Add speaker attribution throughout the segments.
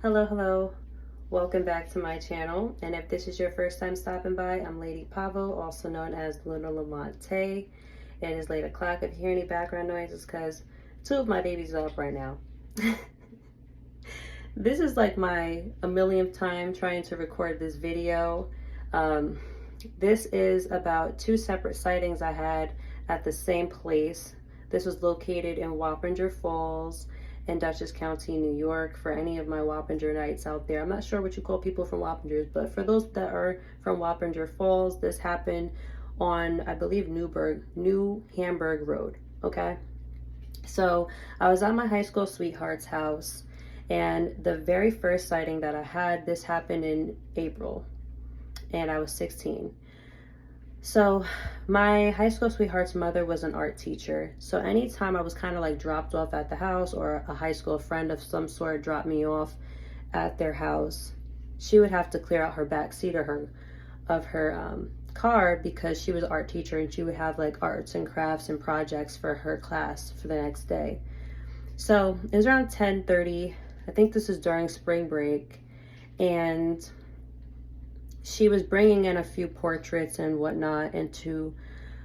Speaker 1: Hello. Welcome back to my channel. And if this is your first time stopping by, I'm Lady Pavo, also known as Luna Lamonte. It is late o'clock. If you hear any background noises, because two of my babies are up right now. This is like my a millionth time trying to record this video. This is about two separate sightings I had at the same place. This was located in Wappinger Falls in Dutchess County, New York. For any of my Wappingerites out there, I'm not sure what you call people from Wappingers, but for those that are from Wappinger Falls, this happened on, I believe, New Hamburg Road. Okay, so I was at my high school sweetheart's house, and the very first sighting that I had, this happened in April, and I was 16. So my high school sweetheart's mother was an art teacher. So anytime I was kind of like dropped off at the house, or a high school friend of some sort dropped me off at their house, she would have to clear out her back seat of her car, because she was an art teacher and she would have like arts and crafts and projects for her class for the next day. So it was around 10:30. I think this is during spring break, and she was bringing in a few portraits and whatnot into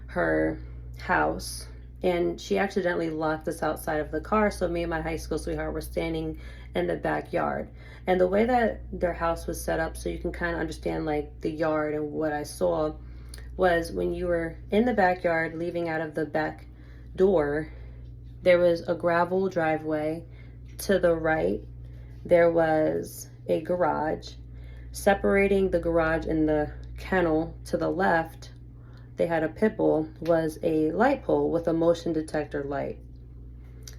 Speaker 1: her house, and she accidentally locked us outside of the car. So me and my high school sweetheart were standing in the backyard. And the way that their house was set up, so you can kind of understand like the yard, and what I saw was when you were in the backyard leaving out of the back door, there was a gravel driveway. To the right, there was a garage. Separating the garage and the kennel to the left, they had a pit bull, was a light pole with a motion detector light.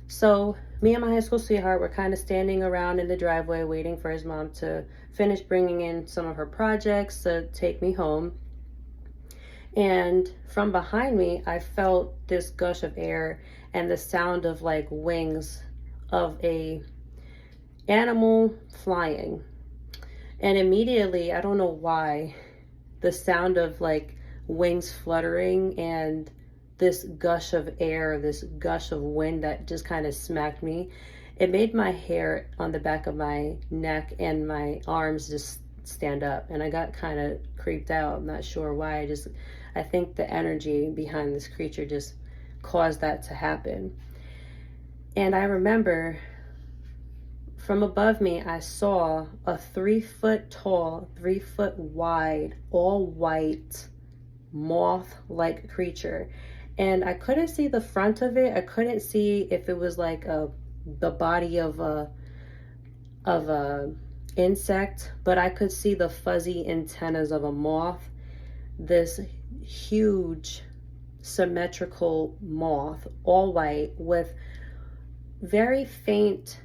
Speaker 1: So me and my high school sweetheart were kind of standing around in the driveway waiting for his mom to finish bringing in some of her projects to take me home. And from behind me, I felt this gush of air and the sound of like wings of a animal flying. And immediately, I don't know why, the sound of like wings fluttering and this gush of air, this gush of wind that just kind of smacked me, it made my hair on the back of my neck and my arms just stand up. And I got kind of creeped out. I'm not sure why. I think the energy behind this creature just caused that to happen. And I remember from above me, I saw a 3 foot tall, 3 foot wide, all white, moth-like creature. And I couldn't see the front of it. I couldn't see if it was like the body of a insect, but I could see the fuzzy antennas of a moth. This huge symmetrical moth, all white, with very faint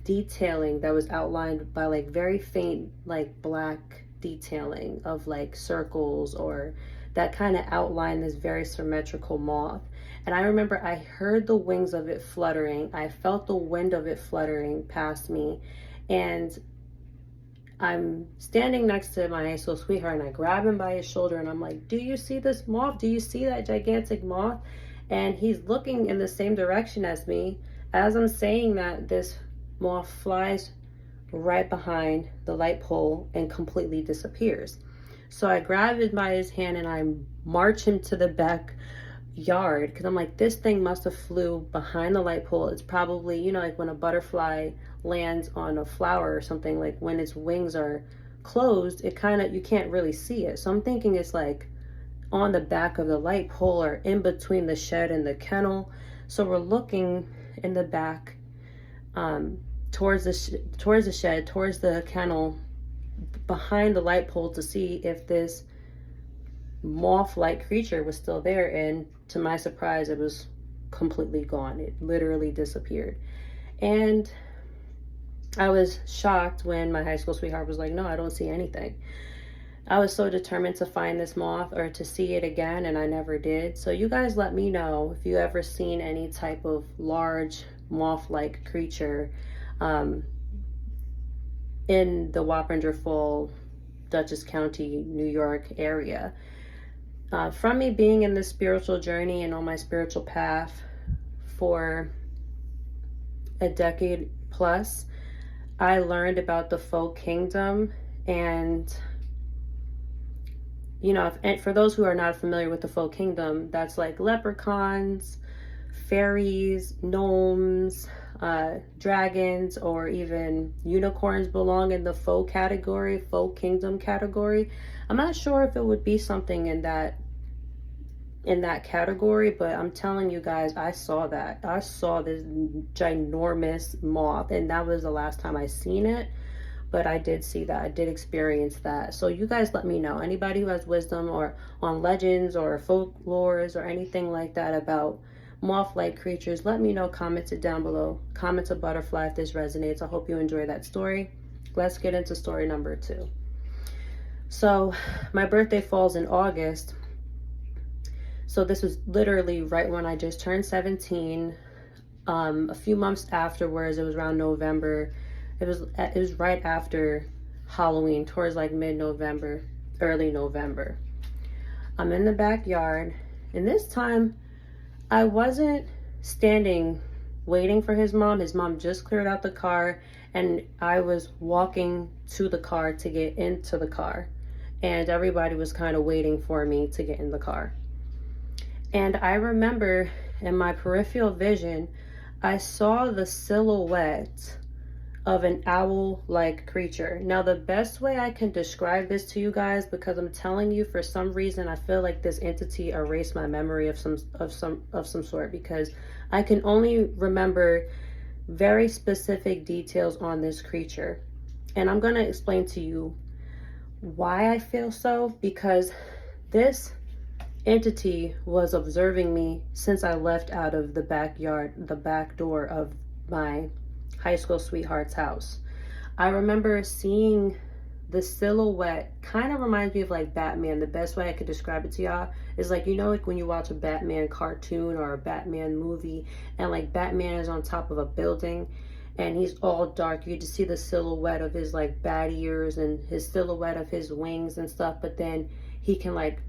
Speaker 1: detailing that was outlined by like very faint like black detailing of like circles, or that kind of outline this very symmetrical moth. And I remember I heard the wings of it fluttering. I felt the wind of it fluttering past me, and I'm standing next to my high school sweetheart, and I grab him by his shoulder and I'm like, do you see this moth? Do you see that gigantic moth? And he's looking in the same direction as me. As I'm saying that, this moth flies right behind the light pole and completely disappears. So I grab him by his hand and I march him to the backyard, because I'm like, this thing must have flew behind the light pole. It's probably, you know, like when a butterfly lands on a flower or something, like when its wings are closed, it kind of, you can't really see it. So I'm thinking it's like on the back of the light pole or in between the shed and the kennel. So we're looking in the back, towards the shed, towards the kennel, behind the light pole, to see if this moth-like creature was still there. And to my surprise, it was completely gone. It literally disappeared. And I was shocked when my high school sweetheart was like, no, I don't see anything. I was so determined to find this moth or to see it again, and I never did. So you guys let me know if you ever seen any type of large moth-like creature in the Wappinger Falls, Dutchess County, New York area. From me being in this spiritual journey and on my spiritual path for a decade plus, I learned about the folk kingdom, and you know, and for those who are not familiar with the folk kingdom, that's like leprechauns, fairies, gnomes, dragons, or even unicorns belong in the folk category, folk kingdom category. I'm not sure if it would be something in that category, but I'm telling you guys, I saw that. I saw this ginormous moth, and that was the last time I seen it. But I did see that. I did experience that. So you guys let me know. Anybody who has wisdom or on legends or folklores or anything like that about moth-like creatures, let me know. Comment it down below. Comment a butterfly if this resonates. I hope you enjoy that story. Let's get into story number 2. So my birthday falls in August. So this was literally right when I just turned 17. A few months afterwards, it was around November. It was right after Halloween, towards like mid-November, early November. I'm in the backyard, and this time I wasn't standing waiting for his mom. His mom just cleared out the car, and I was walking to the car to get into the car, and everybody was kind of waiting for me to get in the car. And I remember in my peripheral vision, I saw the silhouette of an owl-like creature. Now, the best way I can describe this to you guys, because I'm telling you, for some reason, I feel like this entity erased my memory of some sort, because I can only remember very specific details on this creature. And I'm gonna explain to you why I feel so, because this entity was observing me since I left out of the backyard, the back door of my high school sweetheart's house. I remember seeing the silhouette. Kind of reminds me of like Batman. The best way I could describe it to y'all is like, you know, like when you watch a Batman cartoon or a Batman movie, and like Batman is on top of a building and he's all dark. You just see the silhouette of his like bat ears and his silhouette of his wings and stuff, but then he can like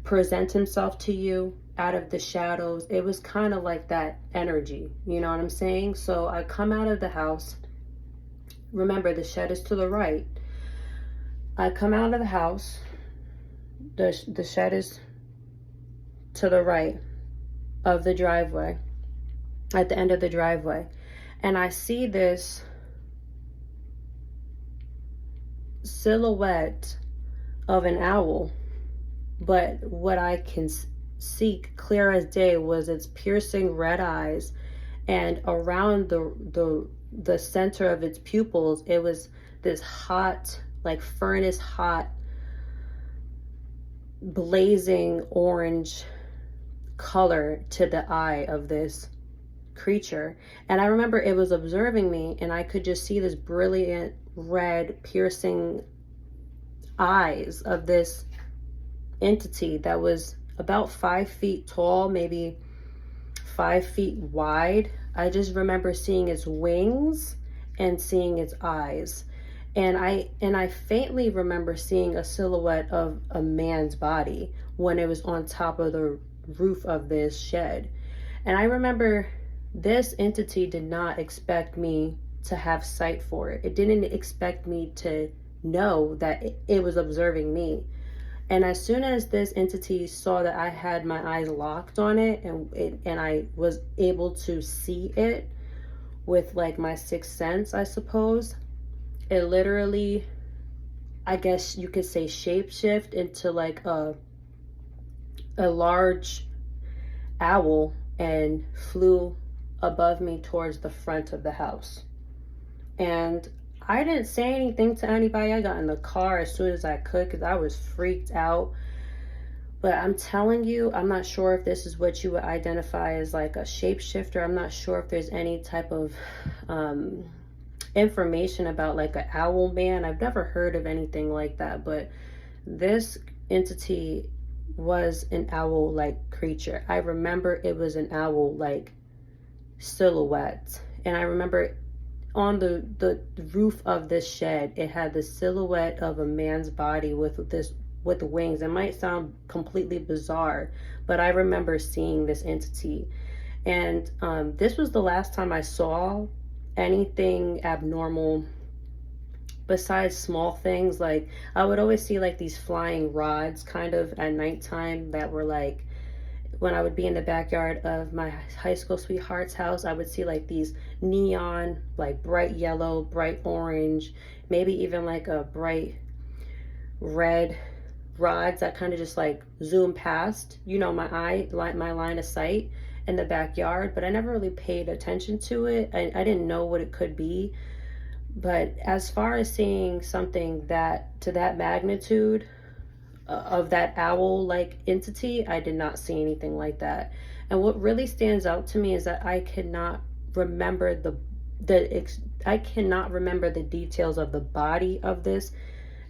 Speaker 1: present himself to you out of the shadows. It was kind of like that energy, you know what I'm saying? So I come out of the house. Remember, the shed is to the right. I come out of the house. The shed is to the right of the driveway, at the end of the driveway, and I see this silhouette of an owl. But what I can see clear as day was its piercing red eyes, and around the center of its pupils, it was this hot, like furnace hot, blazing orange color to the eye of this creature. And I remember it was observing me, and I could just see this brilliant red piercing eyes of this entity that was about 5 feet tall, maybe 5 feet wide. I just remember seeing its wings and seeing its eyes, and I faintly remember seeing a silhouette of a man's body when it was on top of the roof of this shed. And I remember this entity did not expect me to have sight for it. It didn't expect me to know that it was observing me. And as soon as this entity saw that I had my eyes locked on it, and I was able to see it with like my sixth sense, I suppose, it literally, I guess you could say, shapeshift into like a large owl and flew above me towards the front of the house. And I didn't say anything to anybody. I got in the car as soon as I could because I was freaked out. But I'm telling you, I'm not sure if this is what you would identify as like a shapeshifter. I'm not sure if there's any type of information about like an owl man. I've never heard of anything like that. But this entity was an owl-like creature. I remember it was an owl-like silhouette. And I remember on the roof of this shed, it had the silhouette of a man's body with wings. It might sound completely bizarre, but I remember seeing this entity. And this was the last time I saw anything abnormal besides small things. Like, I would always see like these flying rods kind of at nighttime that were like, when I would be in the backyard of my high school sweetheart's house, I would see like these neon, like bright yellow, bright orange, maybe even like a bright red rods that kind of just like zoom past, you know, my line of sight in the backyard. But I never really paid attention to it. I didn't know what it could be. But as far as seeing something that to that magnitude, of that owl like entity, I did not see anything like that. And what really stands out to me is that I cannot remember I cannot remember the details of the body of this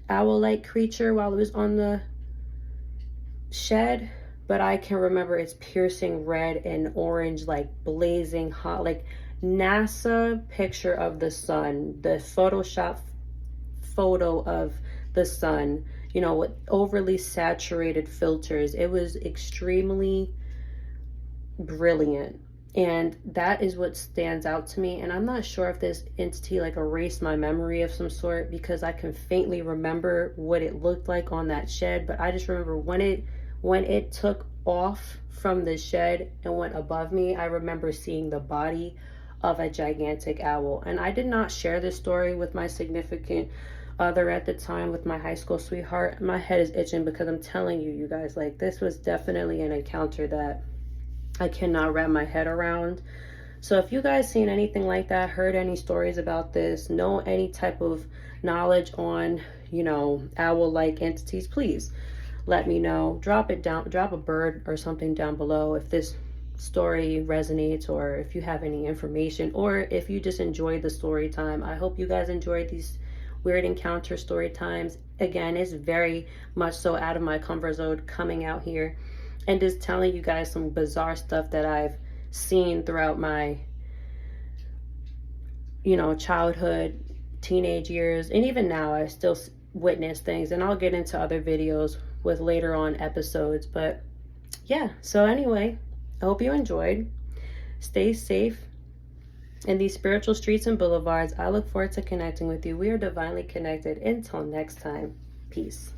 Speaker 1: owl like creature while it was on the shed, but I can remember its piercing red and orange, like blazing hot, like NASA picture of the sun, the Photoshop photo of the sun, you know, with overly saturated filters. It was extremely brilliant. And that is what stands out to me. And I'm not sure if this entity like erased my memory of some sort, because I can faintly remember what it looked like on that shed. But I just remember when it took off from the shed and went above me, I remember seeing the body of a gigantic owl. And I did not share this story with my significant other at the time, with my high school sweetheart. My head is itching because I'm telling you, you guys, like, this was definitely an encounter that I cannot wrap my head around. So if you guys seen anything like that, heard any stories about this, know any type of knowledge on, you know, owl-like entities, please let me know. Drop a bird or something down below if this story resonates, or if you have any information, or if you just enjoyed the story time. I hope you guys enjoyed these weird encounter story times. Again, it's very much so out of my comfort zone coming out here and just telling you guys some bizarre stuff that I've seen throughout my, you know, childhood, teenage years, and even now I still witness things. And I'll get into other videos with later on episodes. But yeah, so anyway, I hope you enjoyed. Stay safe in these spiritual streets and boulevards. I look forward to connecting with you. We are divinely connected. Until next time, peace.